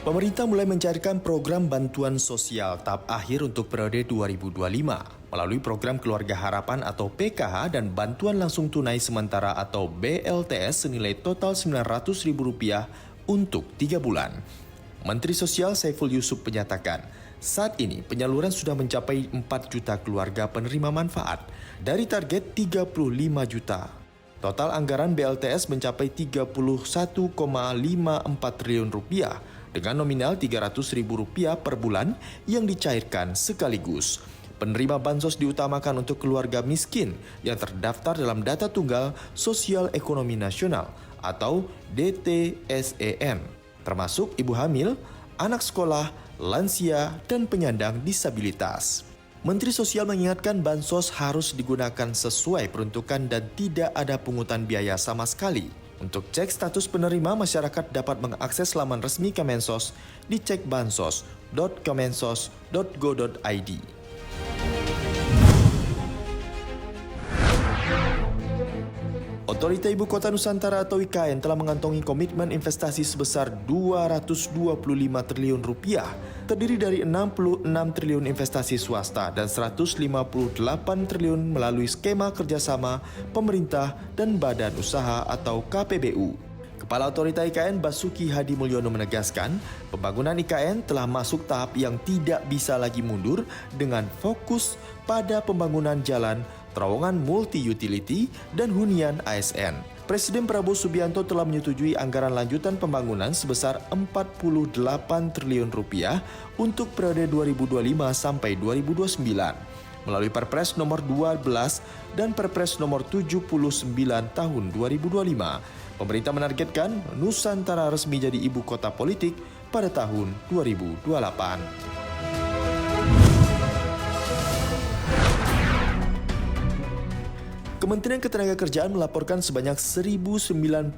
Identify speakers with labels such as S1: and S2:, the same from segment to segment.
S1: Pemerintah mulai mencairkan program bantuan sosial tahap akhir untuk periode 2025 melalui program Keluarga Harapan atau PKH dan bantuan langsung tunai sementara atau BLTS senilai total Rp900.000 untuk 3 bulan. Menteri Sosial Saiful Yusuf menyatakan, saat ini penyaluran sudah mencapai 4 juta keluarga penerima manfaat dari target 35 juta. Total anggaran BLTS mencapai Rp31,54 triliun dengan nominal Rp300.000 per bulan yang dicairkan sekaligus. Penerima bansos diutamakan untuk keluarga miskin yang terdaftar dalam Data Tunggal Sosial Ekonomi Nasional atau DTSEN, termasuk ibu hamil, anak sekolah, lansia, dan penyandang disabilitas. Menteri Sosial mengingatkan bansos harus digunakan sesuai peruntukan dan tidak ada pungutan biaya sama sekali. Untuk cek status penerima, masyarakat dapat mengakses laman resmi Kemensos di cekbansos.kemensos.go.id. Otorita Ibu Kota Nusantara atau IKN telah mengantongi komitmen investasi sebesar Rp225 triliun, terdiri dari 66 triliun investasi swasta dan 158 triliun melalui skema kerjasama pemerintah dan badan usaha atau KPBU. Kepala Otorita IKN Basuki Hadi Mulyono menegaskan, pembangunan IKN telah masuk tahap yang tidak bisa lagi mundur dengan fokus pada pembangunan jalan, terowongan multi-utility, dan hunian ASN. Presiden Prabowo Subianto telah menyetujui anggaran lanjutan pembangunan sebesar Rp48 triliun untuk periode 2025 sampai 2029 melalui Perpres nomor 12 dan Perpres nomor 79 tahun 2025. Pemerintah menargetkan Nusantara resmi jadi ibu kota politik pada tahun 2028. Kementerian Ketenagakerjaan melaporkan sebanyak 1.093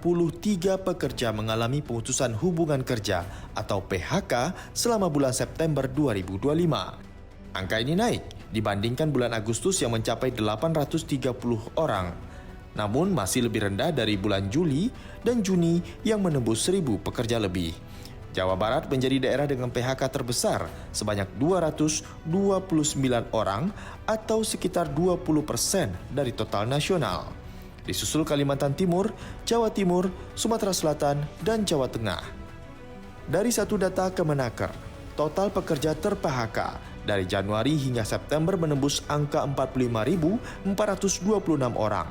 S1: pekerja mengalami pemutusan hubungan kerja atau PHK selama bulan September 2025. Angka ini naik dibandingkan bulan Agustus yang mencapai 830 orang. Namun masih lebih rendah dari bulan Juli dan Juni yang menembus 1.000 pekerja lebih. Jawa Barat menjadi daerah dengan PHK terbesar sebanyak 229 orang atau sekitar 20% dari total nasional. Disusul Kalimantan Timur, Jawa Timur, Sumatera Selatan, dan Jawa Tengah. Dari satu data Kemenaker, total pekerja ter-PHK dari Januari hingga September menembus angka 45.426 orang.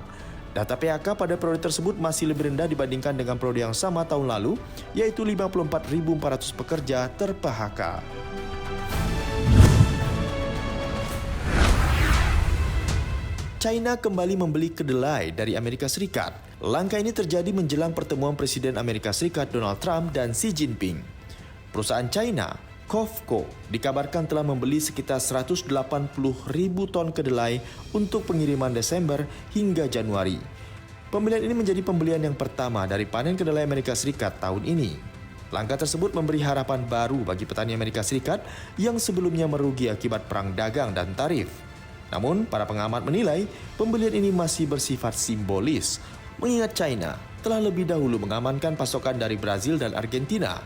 S1: Data PHK pada periode tersebut masih lebih rendah dibandingkan dengan periode yang sama tahun lalu, yaitu 54.400 pekerja ter-PHK. China kembali membeli kedelai dari Amerika Serikat. Langkah ini terjadi menjelang pertemuan Presiden Amerika Serikat Donald Trump dan Xi Jinping. Perusahaan China, COFCO, dikabarkan telah membeli sekitar 180.000 ton kedelai untuk pengiriman Desember hingga Januari. Pembelian ini menjadi pembelian yang pertama dari panen kedelai Amerika Serikat tahun ini. Langkah tersebut memberi harapan baru bagi petani Amerika Serikat yang sebelumnya merugi akibat perang dagang dan tarif. Namun, para pengamat menilai pembelian ini masih bersifat simbolis, mengingat China telah lebih dahulu mengamankan pasokan dari Brazil dan Argentina.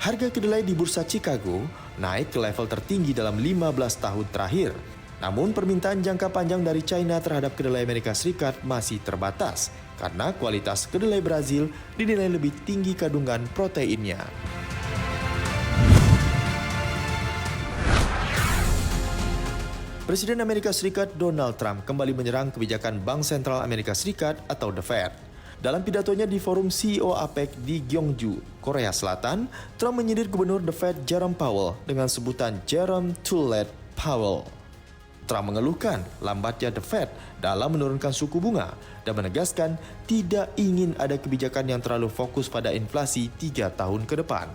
S1: Harga kedelai di Bursa Chicago naik ke level tertinggi dalam 15 tahun terakhir. Namun permintaan jangka panjang dari China terhadap kedelai Amerika Serikat masih terbatas karena kualitas kedelai Brazil dinilai lebih tinggi kandungan proteinnya. Presiden Amerika Serikat Donald Trump kembali menyerang kebijakan Bank Sentral Amerika Serikat atau The Fed. Dalam pidatonya di forum CEO APEC di Gyeongju, Korea Selatan, Trump menyindir Gubernur The Fed Jerome Powell dengan sebutan Jerome Tullet Powell. Trump mengeluhkan lambatnya The Fed dalam menurunkan suku bunga dan menegaskan tidak ingin ada kebijakan yang terlalu fokus pada inflasi 3 tahun ke depan.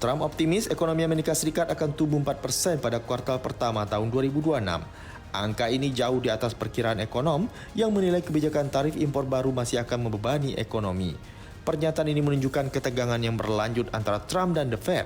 S1: Trump optimis ekonomi Amerika Serikat akan tumbuh 4% pada kuartal pertama tahun 2026. Angka ini jauh di atas perkiraan ekonom yang menilai kebijakan tarif impor baru masih akan membebani ekonomi. Pernyataan ini menunjukkan ketegangan yang berlanjut antara Trump dan The Fed.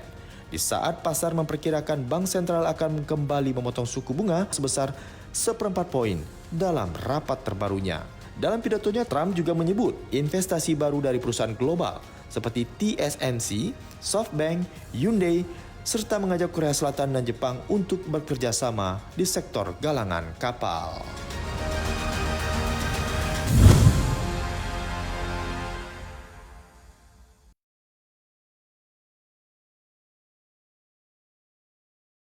S1: Di saat pasar memperkirakan Bank Sentral akan kembali memotong suku bunga sebesar 1/4 poin dalam rapat terbarunya. Dalam pidatonya, Trump juga menyebut investasi baru dari perusahaan global seperti TSMC, SoftBank, Hyundai, serta mengajak Korea Selatan dan Jepang untuk bekerja sama di sektor galangan kapal.